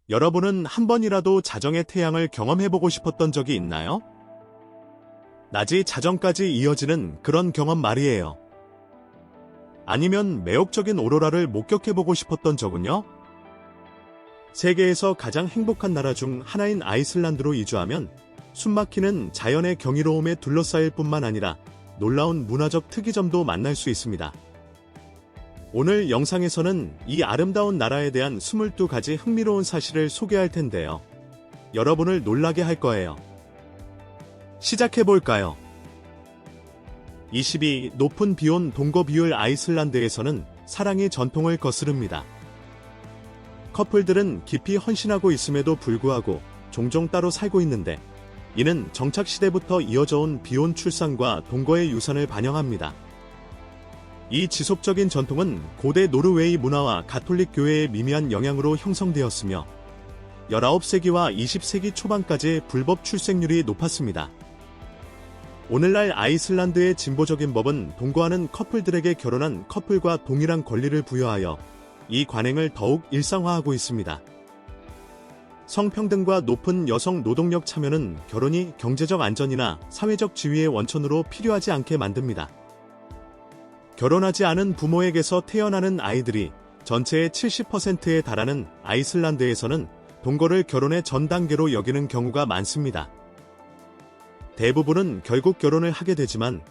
여러분은 한 번이라도 자정의 태양을 경험해보고 싶었던 적이 있나요? 낮이 자정까지 이어지는 그런 경험 말이에요. 아니면 매혹적인 오로라를 목격해보고 싶었던 적은요? 세계에서 가장 행복한 나라 중 하나인 아이슬란드로 이주하면 숨막히는 자연의 경이로움에 둘러싸일 뿐만 아니라 놀라운 문화적 특이점도 만날 수 있습니다. 오늘 영상에서는 이 아름다운 나라에 대한 22가지 흥미로운 사실을 소개할 텐데요. 여러분을 놀라게 할 거예요. 시작해볼까요? 22. 높은 비온 동거 비율. 아이슬란드에서는 사랑이 전통을 거스릅니다. 커플들은 깊이 헌신하고 있음에도 불구하고 종종 따로 살고 있는데, 이는 정착시대부터 이어져온 비혼 출산과 동거의 유산을 반영합니다. 이 지속적인 전통은 고대 노르웨이 문화와 가톨릭 교회의 미미한 영향으로 형성되었으며 19세기와 20세기 초반까지 불법 출생률이 높았습니다. 오늘날 아이슬란드의 진보적인 법은 동거하는 커플들에게 결혼한 커플과 동일한 권리를 부여하여 이 관행을 더욱 일상화하고 있습니다. 성평등과 높은 여성 노동력 참여는 결혼이 경제적 안전이나 사회적 지위의 원천으로 필요하지 않게 만듭니다. 결혼하지 않은 부모에게서 태어나는 아이들이 전체의 70%에 달하는 아이슬란드에서는 동거를 결혼의 전 단계로 여기는 경우가 많습니다. 대부분은 결국 결혼을 하게 되지만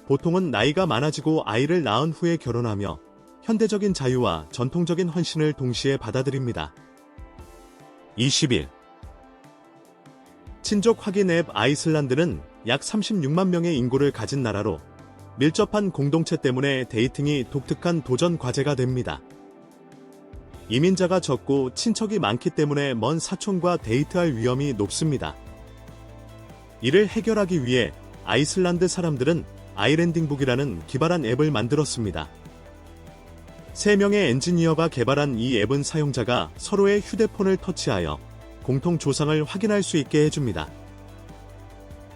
보통은 나이가 많아지고 아이를 낳은 후에 결혼하며 현대적인 자유와 전통적인 헌신을 동시에 받아들입니다. 21. 친족 확인 앱. 아이슬란드는 약 36만 명의 인구를 가진 나라로 밀접한 공동체 때문에 데이팅이 독특한 도전 과제가 됩니다. 이민자가 적고 친척이 많기 때문에 먼 사촌과 데이트할 위험이 높습니다. 이를 해결하기 위해 아이슬란드 사람들은 아이랜딩북이라는 기발한 앱을 만들었습니다. 3명의 엔지니어가 개발한 이 앱은 사용자가 서로의 휴대폰을 터치하여 공통 조상을 확인할 수 있게 해줍니다.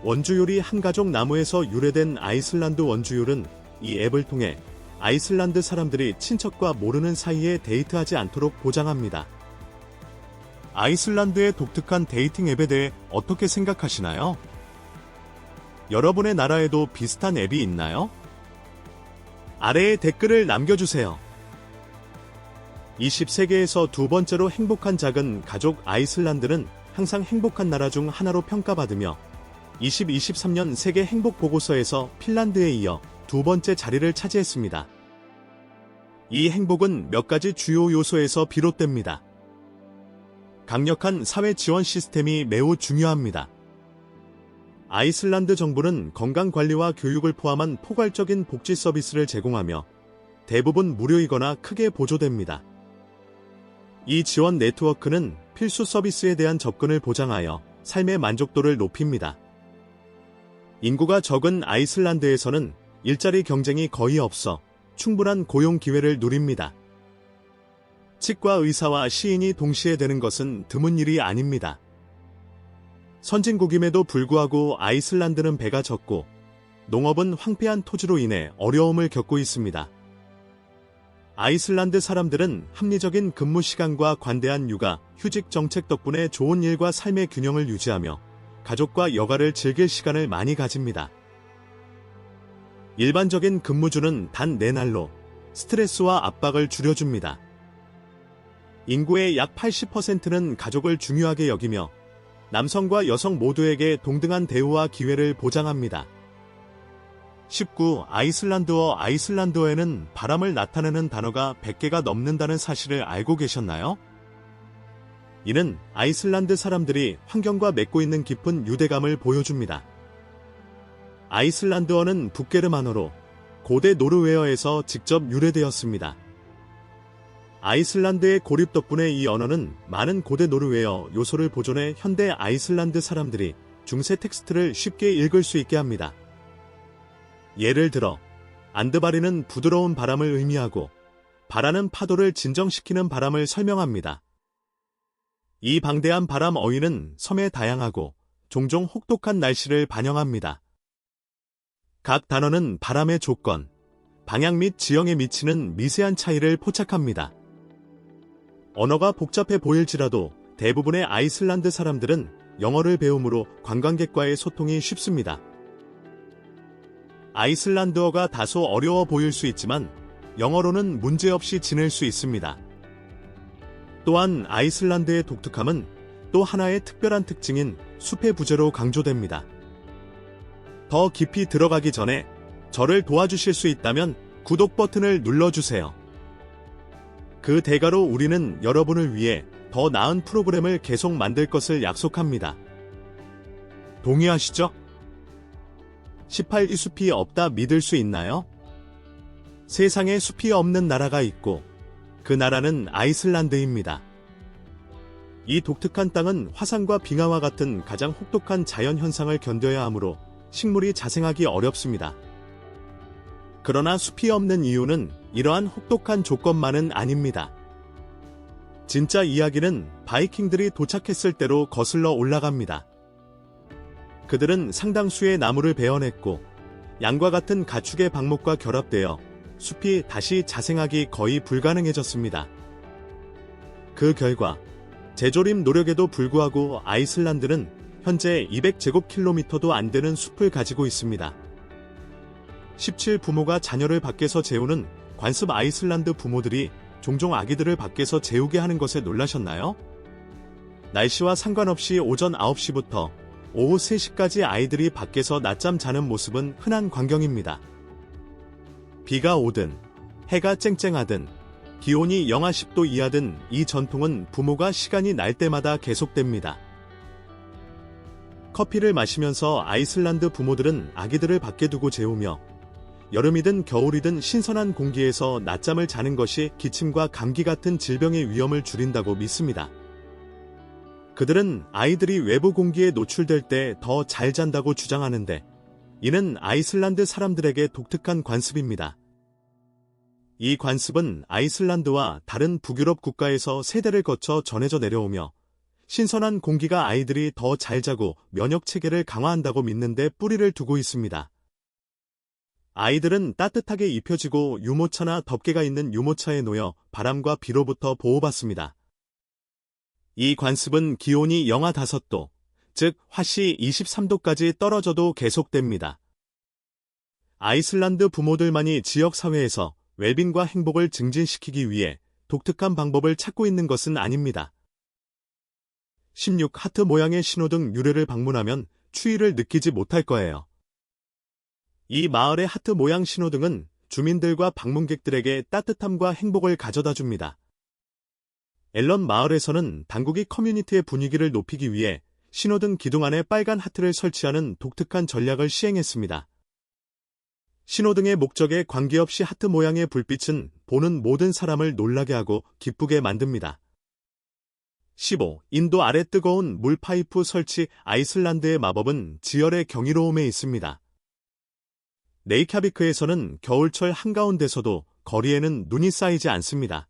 원주율이 한가족 나무에서 유래된 아이슬란드 원주율은 이 앱을 통해 아이슬란드 사람들이 친척과 모르는 사이에 데이트하지 않도록 보장합니다. 아이슬란드의 독특한 데이팅 앱에 대해 어떻게 생각하시나요? 여러분의 나라에도 비슷한 앱이 있나요? 아래에 댓글을 남겨주세요. 20세계에서 두 번째로 행복한 작은 가족. 아이슬란드는 항상 행복한 나라 중 하나로 평가받으며 2023년 세계 행복 보고서에서 핀란드에 이어 두 번째 자리를 차지했습니다. 이 행복은 몇 가지 주요 요소에서 비롯됩니다. 강력한 사회 지원 시스템이 매우 중요합니다. 아이슬란드 정부는 건강관리와 교육을 포함한 포괄적인 복지 서비스를 제공하며 대부분 무료이거나 크게 보조됩니다. 이 지원 네트워크는 필수 서비스에 대한 접근을 보장하여 삶의 만족도를 높입니다. 인구가 적은 아이슬란드에서는 일자리 경쟁이 거의 없어 충분한 고용 기회를 누립니다. 치과 의사와 시인이 동시에 되는 것은 드문 일이 아닙니다. 선진국임에도 불구하고 아이슬란드는 배가 적고 농업은 황폐한 토지로 인해 어려움을 겪고 있습니다. 아이슬란드 사람들은 합리적인 근무 시간과 관대한 육아, 휴직 정책 덕분에 좋은 일과 삶의 균형을 유지하며 가족과 여가를 즐길 시간을 많이 가집니다. 일반적인 근무주는 단 4날로 스트레스와 압박을 줄여줍니다. 인구의 약 80%는 가족을 중요하게 여기며 남성과 여성 모두에게 동등한 대우와 기회를 보장합니다. 19. 아이슬란드어. 아이슬란드어에는 바람을 나타내는 단어가 100개가 넘는다는 사실을 알고 계셨나요? 이는 아이슬란드 사람들이 환경과 맺고 있는 깊은 유대감을 보여줍니다. 아이슬란드어는 북게르만어로 고대 노르웨어에서 직접 유래되었습니다. 아이슬란드의 고립 덕분에 이 언어는 많은 고대 노르웨어 요소를 보존해 현대 아이슬란드 사람들이 중세 텍스트를 쉽게 읽을 수 있게 합니다. 예를 들어 안드바리는 부드러운 바람을 의미하고 바라는 파도를 진정시키는 바람을 설명합니다. 이 방대한 바람 어휘는 섬의 다양하고 종종 혹독한 날씨를 반영합니다. 각 단어는 바람의 조건, 방향 및 지형에 미치는 미세한 차이를 포착합니다. 언어가 복잡해 보일지라도 대부분의 아이슬란드 사람들은 영어를 배우므로 관광객과의 소통이 쉽습니다. 아이슬란드어가 다소 어려워 보일 수 있지만 영어로는 문제없이 지낼 수 있습니다. 또한 아이슬란드의 독특함은 또 하나의 특별한 특징인 숲의 부재로 강조됩니다. 더 깊이 들어가기 전에 저를 도와주실 수 있다면 구독 버튼을 눌러주세요. 그 대가로 우리는 여러분을 위해 더 나은 프로그램을 계속 만들 것을 약속합니다. 동의하시죠? 18이 숲이 없다 믿을 수 있나요? 세상에 숲이 없는 나라가 있고 그 나라는 아이슬란드입니다. 이 독특한 땅은 화산과 빙하와 같은 가장 혹독한 자연 현상을 견뎌야 하므로 식물이 자생하기 어렵습니다. 그러나 숲이 없는 이유는 이러한 혹독한 조건만은 아닙니다. 진짜 이야기는 바이킹들이 도착했을 때로 거슬러 올라갑니다. 그들은 상당수의 나무를 베어냈고 양과 같은 가축의 방목과 결합되어 숲이 다시 자생하기 거의 불가능해졌습니다. 그 결과 재조림 노력에도 불구하고 아이슬란드는 현재 200제곱킬로미터도 안 되는 숲을 가지고 있습니다. 17부모가 자녀를 밖에서 재우는 관습. 아이슬란드 부모들이 종종 아기들을 밖에서 재우게 하는 것에 놀라셨나요? 날씨와 상관없이 오전 9시부터 오후 3시까지 아이들이 밖에서 낮잠 자는 모습은 흔한 광경입니다. 비가 오든 해가 쨍쨍하든 기온이 영하 10도 이하든 이 전통은 부모가 시간이 날 때마다 계속됩니다. 커피를 마시면서 아이슬란드 부모들은 아기들을 밖에 두고 재우며 여름이든 겨울이든 신선한 공기에서 낮잠을 자는 것이 기침과 감기 같은 질병의 위험을 줄인다고 믿습니다. 그들은 아이들이 외부 공기에 노출될 때 더 잘 잔다고 주장하는데 이는 아이슬란드 사람들에게 독특한 관습입니다. 이 관습은 아이슬란드와 다른 북유럽 국가에서 세대를 거쳐 전해져 내려오며 신선한 공기가 아이들이 더 잘 자고 면역 체계를 강화한다고 믿는데 뿌리를 두고 있습니다. 아이들은 따뜻하게 입혀지고 유모차나 덮개가 있는 유모차에 놓여 바람과 비로부터 보호받습니다. 이 관습은 기온이 영하 5도, 즉 화씨 23도까지 떨어져도 계속됩니다. 아이슬란드 부모들만이 지역사회에서 웰빙과 행복을 증진시키기 위해 독특한 방법을 찾고 있는 것은 아닙니다. 16 하트 모양의 신호등 유래를 방문하면 추위를 느끼지 못할 거예요. 이 마을의 하트 모양 신호등은 주민들과 방문객들에게 따뜻함과 행복을 가져다 줍니다. 앨런 마을에서는 당국이 커뮤니티의 분위기를 높이기 위해 신호등 기둥 안에 빨간 하트를 설치하는 독특한 전략을 시행했습니다. 신호등의 목적에 관계없이 하트 모양의 불빛은 보는 모든 사람을 놀라게 하고 기쁘게 만듭니다. 15. 인도 아래 뜨거운 물 파이프 설치. 아이슬란드의 마법은 지열의 경이로움에 있습니다. 레이캬비크에서는 겨울철 한가운데서도 거리에는 눈이 쌓이지 않습니다.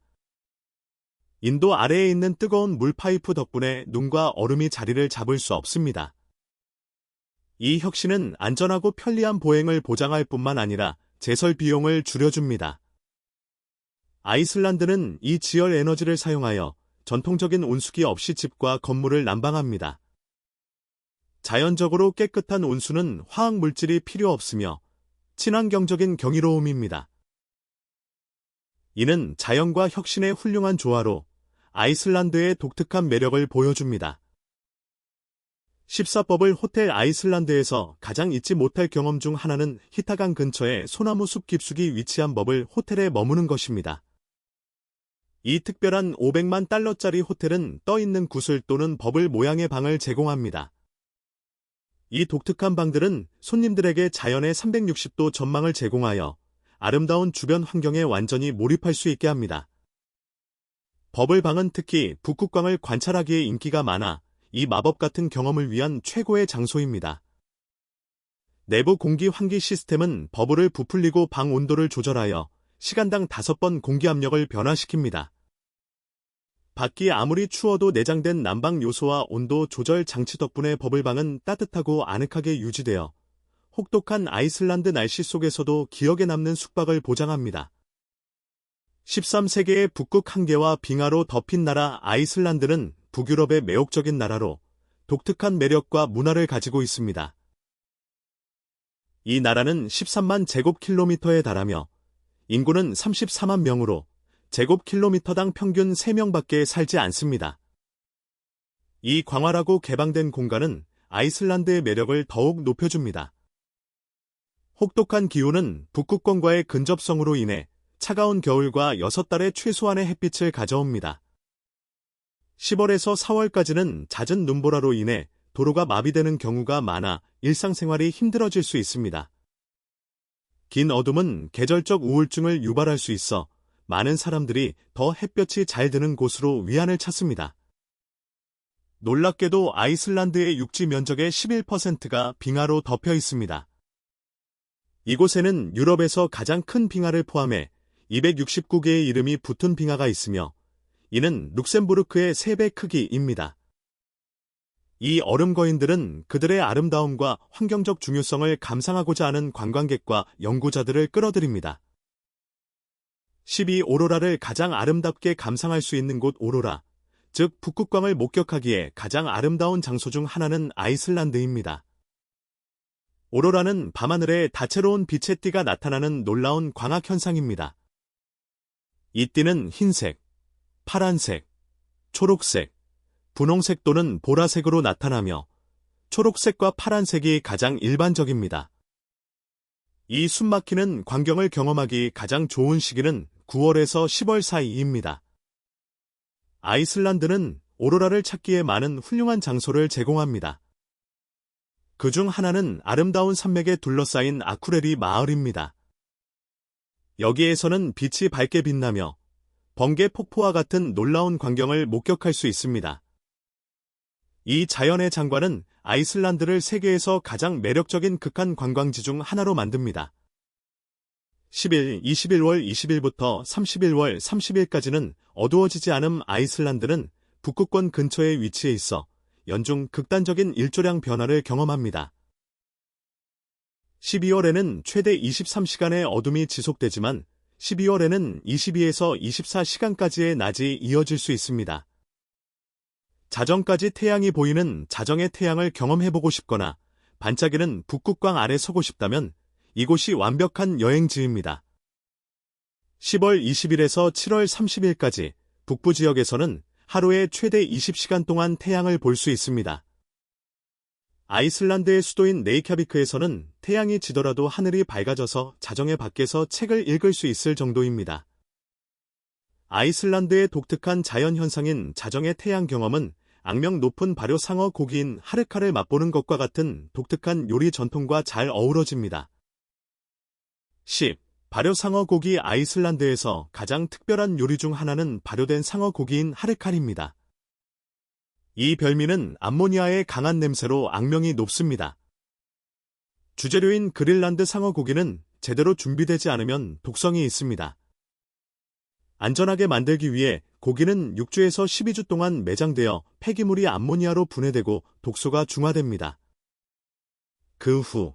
인도 아래에 있는 뜨거운 물 파이프 덕분에 눈과 얼음이 자리를 잡을 수 없습니다. 이 혁신은 안전하고 편리한 보행을 보장할 뿐만 아니라 제설 비용을 줄여줍니다. 아이슬란드는 이 지열 에너지를 사용하여 전통적인 온수기 없이 집과 건물을 난방합니다. 자연적으로 깨끗한 온수는 화학 물질이 필요 없으며 친환경적인 경이로움입니다. 이는 자연과 혁신의 훌륭한 조화로 아이슬란드의 독특한 매력을 보여줍니다. 14법을. 호텔. 아이슬란드에서 가장 잊지 못할 경험 중 하나는 히타강 근처에 소나무 숲 깊숙이 위치한 버블 호텔에 머무는 것입니다. 이 특별한 500만 달러짜리 호텔은 떠있는 구슬 또는 버블 모양의 방을 제공합니다. 이 독특한 방들은 손님들에게 자연의 360도 전망을 제공하여 아름다운 주변 환경에 완전히 몰입할 수 있게 합니다. 버블방은 특히 북극광을 관찰하기에 인기가 많아 이 마법 같은 경험을 위한 최고의 장소입니다. 내부 공기 환기 시스템은 버블을 부풀리고 방 온도를 조절하여 시간당 5번 공기 압력을 변화시킵니다. 밖이 아무리 추워도 내장된 난방 요소와 온도 조절 장치 덕분에 버블방은 따뜻하고 아늑하게 유지되어 혹독한 아이슬란드 날씨 속에서도 기억에 남는 숙박을 보장합니다. 13세계의 북극 한계와 빙하로 덮인 나라 아이슬란드는 북유럽의 매혹적인 나라로 독특한 매력과 문화를 가지고 있습니다. 이 나라는 13만 제곱킬로미터에 달하며 인구는 34만 명으로 제곱킬로미터당 평균 3명밖에 살지 않습니다. 이 광활하고 개방된 공간은 아이슬란드의 매력을 더욱 높여줍니다. 혹독한 기후는 북극권과의 근접성으로 인해 차가운 겨울과 6달의 최소한의 햇빛을 가져옵니다. 10월에서 4월까지는 잦은 눈보라로 인해 도로가 마비되는 경우가 많아 일상생활이 힘들어질 수 있습니다. 긴 어둠은 계절적 우울증을 유발할 수 있어 많은 사람들이 더 햇볕이 잘 드는 곳으로 위안을 찾습니다. 놀랍게도 아이슬란드의 육지 면적의 11%가 빙하로 덮여 있습니다. 이곳에는 유럽에서 가장 큰 빙하를 포함해 269개의 이름이 붙은 빙하가 있으며 이는 룩셈부르크의 3배 크기입니다. 이 얼음 거인들은 그들의 아름다움과 환경적 중요성을 감상하고자 하는 관광객과 연구자들을 끌어들입니다. 12. 오로라를 가장 아름답게 감상할 수 있는 곳 오로라, 즉 북극광을 목격하기에 가장 아름다운 장소 중 하나는 아이슬란드입니다. 오로라는 밤하늘에 다채로운 빛의 띠가 나타나는 놀라운 광학 현상입니다. 이 띠는 흰색, 파란색, 초록색, 분홍색 또는 보라색으로 나타나며 초록색과 파란색이 가장 일반적입니다. 이 숨막히는 광경을 경험하기 가장 좋은 시기는 9월에서 10월 사이입니다. 아이슬란드는 오로라를 찾기에 많은 훌륭한 장소를 제공합니다. 그중 하나는 아름다운 산맥에 둘러싸인 아쿠레리 마을입니다. 여기에서는 빛이 밝게 빛나며 번개 폭포와 같은 놀라운 광경을 목격할 수 있습니다. 이 자연의 장관은 아이슬란드를 세계에서 가장 매력적인 극한 관광지 중 하나로 만듭니다. 21월 20일부터 31월 30일까지는 어두워지지 않은 아이슬란드는 북극권 근처에 위치해 있어 연중 극단적인 일조량 변화를 경험합니다. 12월에는 최대 23시간의 어둠이 지속되지만 12월에는 22에서 24시간까지의 낮이 이어질 수 있습니다. 자정까지 태양이 보이는 자정의 태양을 경험해보고 싶거나 반짝이는 북극광 아래 서고 싶다면 이곳이 완벽한 여행지입니다. 10월 20일에서 7월 30일까지 북부 지역에서는 하루에 최대 20시간 동안 태양을 볼 수 있습니다. 아이슬란드의 수도인 레이캬비크에서는 태양이 지더라도 하늘이 밝아져서 자정에 밖에서 책을 읽을 수 있을 정도입니다. 아이슬란드의 독특한 자연현상인 자정의 태양 경험은 악명 높은 발효상어 고기인 하르카를 맛보는 것과 같은 독특한 요리 전통과 잘 어우러집니다. 10. 발효상어 고기 아이슬란드에서 가장 특별한 요리 중 하나는 발효된 상어 고기인 하르칼입니다. 이 별미는 암모니아의 강한 냄새로 악명이 높습니다. 주재료인 그린란드 상어 고기는 제대로 준비되지 않으면 독성이 있습니다. 안전하게 만들기 위해 고기는 6주에서 12주 동안 매장되어 폐기물이 암모니아로 분해되고 독소가 중화됩니다. 그 후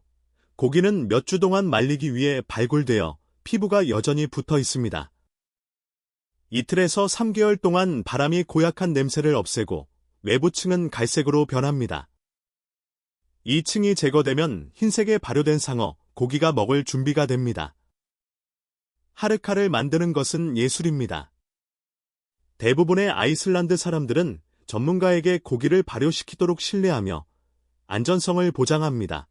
고기는 몇 주 동안 말리기 위해 발굴되어 피부가 여전히 붙어 있습니다. 이틀에서 3개월 동안 바람이 고약한 냄새를 없애고 외부층은 갈색으로 변합니다. 이 층이 제거되면 흰색에 발효된 상어, 고기가 먹을 준비가 됩니다. 하르카를 만드는 것은 예술입니다. 대부분의 아이슬란드 사람들은 전문가에게 고기를 발효시키도록 신뢰하며 안전성을 보장합니다.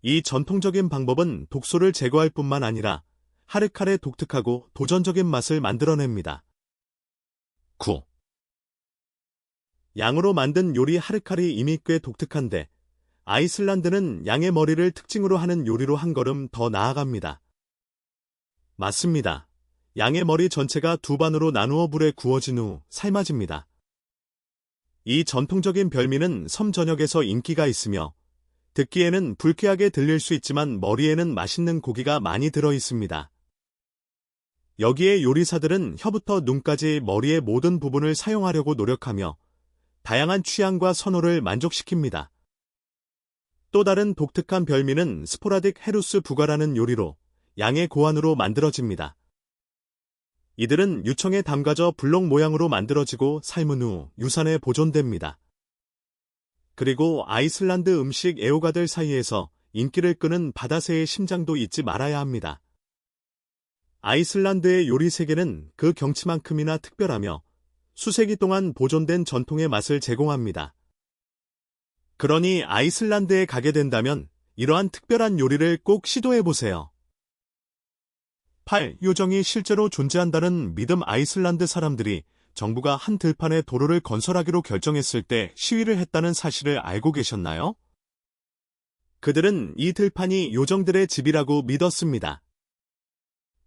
이 전통적인 방법은 독소를 제거할 뿐만 아니라 하르칼의 독특하고 도전적인 맛을 만들어냅니다. 9. 양으로 만든 요리 하르칼이 이미 꽤 독특한데 아이슬란드는 양의 머리를 특징으로 하는 요리로 한 걸음 더 나아갑니다. 맞습니다. 양의 머리 전체가 두 반으로 나누어 불에 구워진 후 삶아집니다. 이 전통적인 별미는 섬 전역에서 인기가 있으며 듣기에는 불쾌하게 들릴 수 있지만 머리에는 맛있는 고기가 많이 들어 있습니다. 여기에 요리사들은 혀부터 눈까지 머리의 모든 부분을 사용하려고 노력하며 다양한 취향과 선호를 만족시킵니다. 또 다른 독특한 별미는 스포라딕 헤루스 부가라는 요리로 양의 고안으로 만들어집니다. 이들은 유청에 담가져 블록 모양으로 만들어지고 삶은 후 유산에 보존됩니다. 그리고 아이슬란드 음식 애호가들 사이에서 인기를 끄는 바다새의 심장도 잊지 말아야 합니다. 아이슬란드의 요리 세계는 그 경치만큼이나 특별하며 수세기 동안 보존된 전통의 맛을 제공합니다. 그러니 아이슬란드에 가게 된다면 이러한 특별한 요리를 꼭 시도해보세요. 8. 요정이 실제로 존재한다는 믿음. 아이슬란드 사람들이 정부가 한 들판에 도로를 건설하기로 결정했을 때 시위를 했다는 사실을 알고 계셨나요? 그들은 이 들판이 요정들의 집이라고 믿었습니다.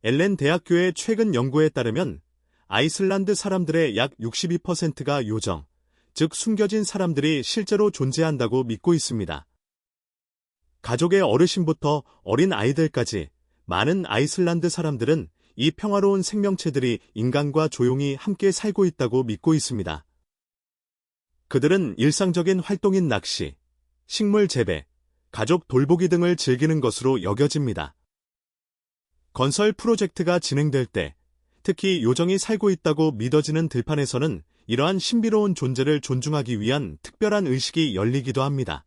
엘렌 대학교의 최근 연구에 따르면 아이슬란드 사람들의 약 62%가 요정, 즉 숨겨진 사람들이 실제로 존재한다고 믿고 있습니다. 가족의 어르신부터 어린 아이들까지 많은 아이슬란드 사람들은 이 평화로운 생명체들이 인간과 조용히 함께 살고 있다고 믿고 있습니다. 그들은 일상적인 활동인 낚시, 식물 재배, 가족 돌보기 등을 즐기는 것으로 여겨집니다. 건설 프로젝트가 진행될 때, 특히 요정이 살고 있다고 믿어지는 들판에서는 이러한 신비로운 존재를 존중하기 위한 특별한 의식이 열리기도 합니다.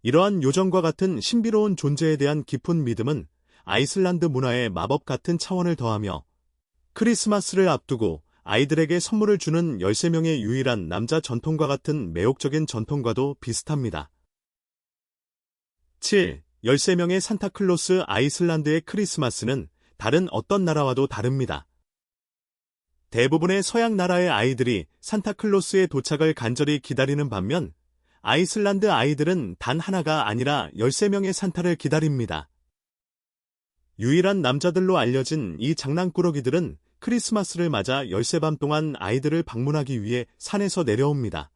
이러한 요정과 같은 신비로운 존재에 대한 깊은 믿음은 아이슬란드 문화에 마법 같은 차원을 더하며 크리스마스를 앞두고 아이들에게 선물을 주는 13명의 유일한 남자 전통과 같은 매혹적인 전통과도 비슷합니다. 7. 13명의 산타클로스. 아이슬란드의 크리스마스는 다른 어떤 나라와도 다릅니다. 대부분의 서양 나라의 아이들이 산타클로스의 도착을 간절히 기다리는 반면 아이슬란드 아이들은 단 하나가 아니라 13명의 산타를 기다립니다. 유일한 남자들로 알려진 이 장난꾸러기들은 크리스마스를 맞아 열쇠밤 동안 아이들을 방문하기 위해 산에서 내려옵니다.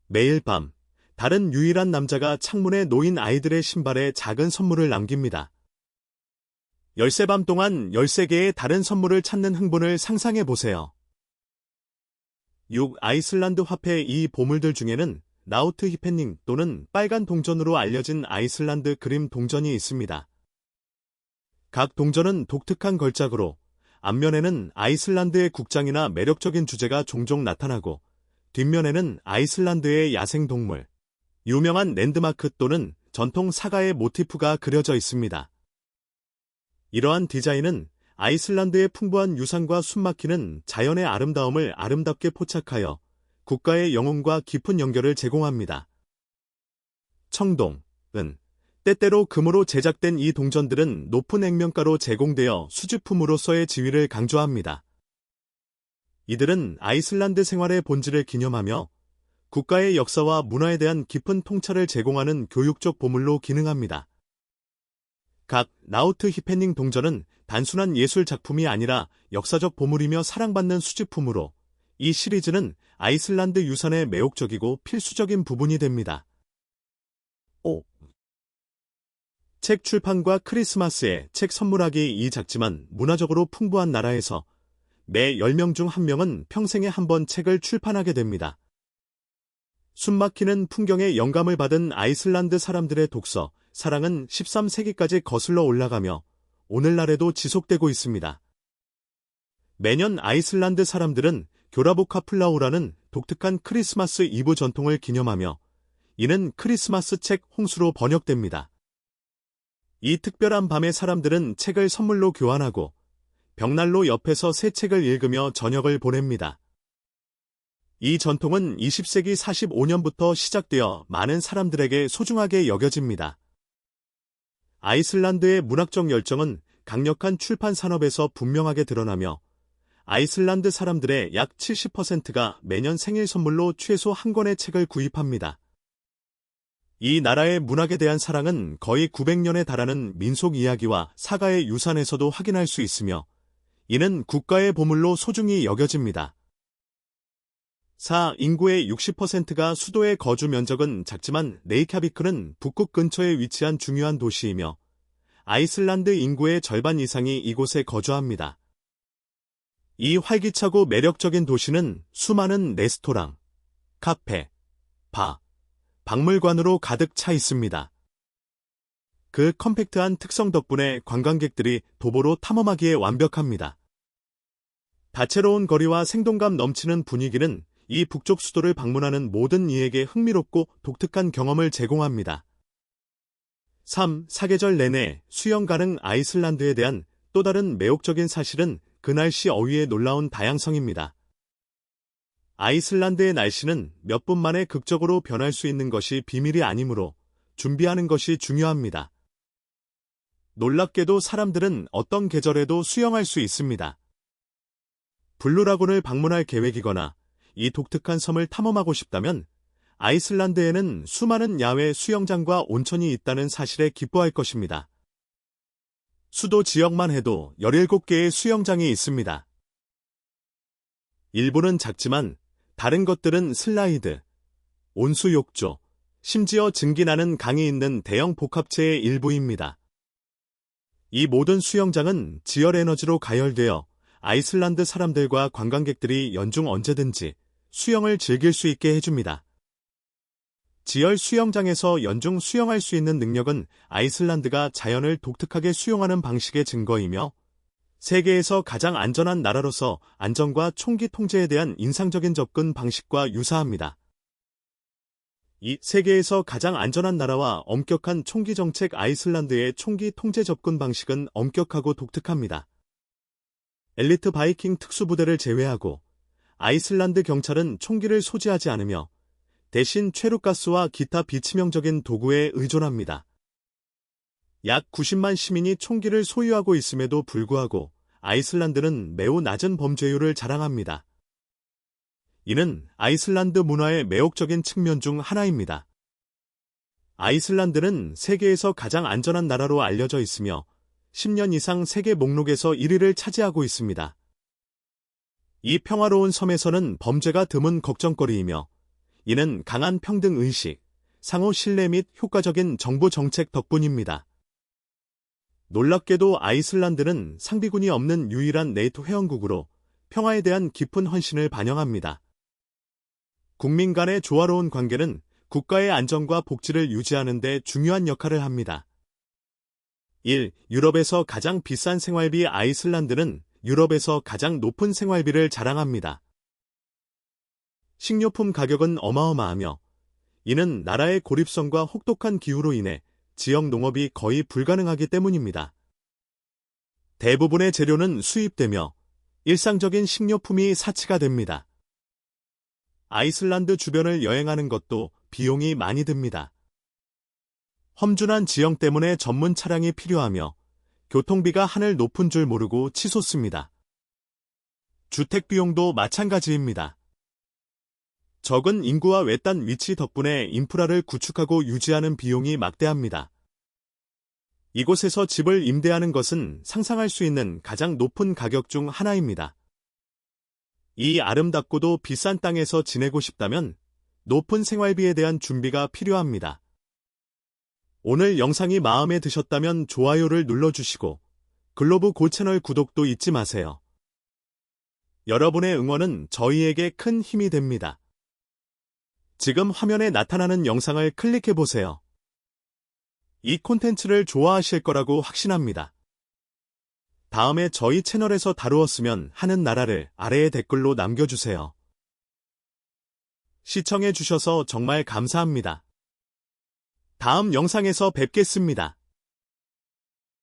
매일 밤, 다른 유일한 남자가 창문에 놓인 아이들의 신발에 작은 선물을 남깁니다. 열쇠밤 동안 13개의 다른 선물을 찾는 흥분을 상상해보세요. 6. 아이슬란드 화폐. 이 보물들 중에는 나우트 히펜닝 또는 빨간 동전으로 알려진 아이슬란드 그림 동전이 있습니다. 각 동전은 독특한 걸작으로 앞면에는 아이슬란드의 국장이나 매력적인 주제가 종종 나타나고 뒷면에는 아이슬란드의 야생동물, 유명한 랜드마크 또는 전통 사과의 모티프가 그려져 있습니다. 이러한 디자인은 아이슬란드의 풍부한 유산과 숨막히는 자연의 아름다움을 아름답게 포착하여 국가의 영혼과 깊은 연결을 제공합니다. 청동, 은, 때때로 금으로 제작된 이 동전들은 높은 액면가로 제공되어 수집품으로서의 지위를 강조합니다. 이들은 아이슬란드 생활의 본질을 기념하며 국가의 역사와 문화에 대한 깊은 통찰을 제공하는 교육적 보물로 기능합니다. 각 나우트 히펜닝 동전은 단순한 예술 작품이 아니라 역사적 보물이며 사랑받는 수집품으로 이 시리즈는 아이슬란드 유산의 매혹적이고 필수적인 부분이 됩니다. 5. 책 출판과 크리스마스에 책 선물하기. 이 작지만 문화적으로 풍부한 나라에서 매 10명 중 1명은 평생에 한 번 책을 출판하게 됩니다. 숨막히는 풍경에 영감을 받은 아이슬란드 사람들의 독서, 사랑은 13세기까지 거슬러 올라가며 오늘날에도 지속되고 있습니다. 매년 아이슬란드 사람들은 교라보카플라우라는 독특한 크리스마스 이브 전통을 기념하며 이는 크리스마스 책 홍수로 번역됩니다. 이 특별한 밤에 사람들은 책을 선물로 교환하고 벽난로 옆에서 새 책을 읽으며 저녁을 보냅니다. 이 전통은 20세기 45년부터 시작되어 많은 사람들에게 소중하게 여겨집니다. 아이슬란드의 문학적 열정은 강력한 출판 산업에서 분명하게 드러나며 아이슬란드 사람들의 약 70%가 매년 생일 선물로 최소 한 권의 책을 구입합니다. 이 나라의 문학에 대한 사랑은 거의 900년에 달하는 민속 이야기와 사가의 유산에서도 확인할 수 있으며 이는 국가의 보물로 소중히 여겨집니다. 4. 인구의 60%가 수도의 거주 면적은 작지만 레이캬비크는 북극 근처에 위치한 중요한 도시이며 아이슬란드 인구의 절반 이상이 이곳에 거주합니다. 이 활기차고 매력적인 도시는 수많은 레스토랑, 카페, 바, 박물관으로 가득 차 있습니다. 그 컴팩트한 특성 덕분에 관광객들이 도보로 탐험하기에 완벽합니다. 다채로운 거리와 생동감 넘치는 분위기는 이 북쪽 수도를 방문하는 모든 이에게 흥미롭고 독특한 경험을 제공합니다. 3. 사계절 내내 수영 가능 아이슬란드에 대한 또 다른 매혹적인 사실은 그 날씨 어휘의 놀라운 다양성입니다. 아이슬란드의 날씨는 몇 분 만에 극적으로 변할 수 있는 것이 비밀이 아니므로 준비하는 것이 중요합니다. 놀랍게도 사람들은 어떤 계절에도 수영할 수 있습니다. 블루라군을 방문할 계획이거나 이 독특한 섬을 탐험하고 싶다면 아이슬란드에는 수많은 야외 수영장과 온천이 있다는 사실에 기뻐할 것입니다. 수도 지역만 해도 17개의 수영장이 있습니다. 일부는 작지만 다른 것들은 슬라이드, 온수 욕조, 심지어 증기나는 강이 있는 대형 복합체의 일부입니다. 이 모든 수영장은 지열 에너지로 가열되어 아이슬란드 사람들과 관광객들이 연중 언제든지 수영을 즐길 수 있게 해줍니다. 지열 수영장에서 연중 수영할 수 있는 능력은 아이슬란드가 자연을 독특하게 수용하는 방식의 증거이며 세계에서 가장 안전한 나라로서 안전과 총기 통제에 대한 인상적인 접근 방식과 유사합니다. 이 세계에서 가장 안전한 나라와 엄격한 총기 정책 아이슬란드의 총기 통제 접근 방식은 엄격하고 독특합니다. 엘리트 바이킹 특수부대를 제외하고 아이슬란드 경찰은 총기를 소지하지 않으며 대신 최루가스와 기타 비치명적인 도구에 의존합니다. 약 90만 시민이 총기를 소유하고 있음에도 불구하고 아이슬란드는 매우 낮은 범죄율을 자랑합니다. 이는 아이슬란드 문화의 매혹적인 측면 중 하나입니다. 아이슬란드는 세계에서 가장 안전한 나라로 알려져 있으며 10년 이상 세계 목록에서 1위를 차지하고 있습니다. 이 평화로운 섬에서는 범죄가 드문 걱정거리이며 이는 강한 평등의식, 상호 신뢰 및 효과적인 정부 정책 덕분입니다. 놀랍게도 아이슬란드는 상비군이 없는 유일한 네이토 회원국으로 평화에 대한 깊은 헌신을 반영합니다. 국민 간의 조화로운 관계는 국가의 안전과 복지를 유지하는 데 중요한 역할을 합니다. 1. 유럽에서 가장 비싼 생활비 아이슬란드는 유럽에서 가장 높은 생활비를 자랑합니다. 식료품 가격은 어마어마하며 이는 나라의 고립성과 혹독한 기후로 인해 지역 농업이 거의 불가능하기 때문입니다. 대부분의 재료는 수입되며 일상적인 식료품이 사치가 됩니다. 아이슬란드 주변을 여행하는 것도 비용이 많이 듭니다. 험준한 지형 때문에 전문 차량이 필요하며 교통비가 하늘 높은 줄 모르고 치솟습니다. 주택 비용도 마찬가지입니다. 적은 인구와 외딴 위치 덕분에 인프라를 구축하고 유지하는 비용이 막대합니다. 이곳에서 집을 임대하는 것은 상상할 수 있는 가장 높은 가격 중 하나입니다. 이 아름답고도 비싼 땅에서 지내고 싶다면 높은 생활비에 대한 준비가 필요합니다. 오늘 영상이 마음에 드셨다면 좋아요를 눌러주시고 글로브 고 채널 구독도 잊지 마세요. 여러분의 응원은 저희에게 큰 힘이 됩니다. 지금 화면에 나타나는 영상을 클릭해보세요. 이 콘텐츠를 좋아하실 거라고 확신합니다. 다음에 저희 채널에서 다루었으면 하는 나라를 아래의 댓글로 남겨주세요. 시청해주셔서 정말 감사합니다. 다음 영상에서 뵙겠습니다.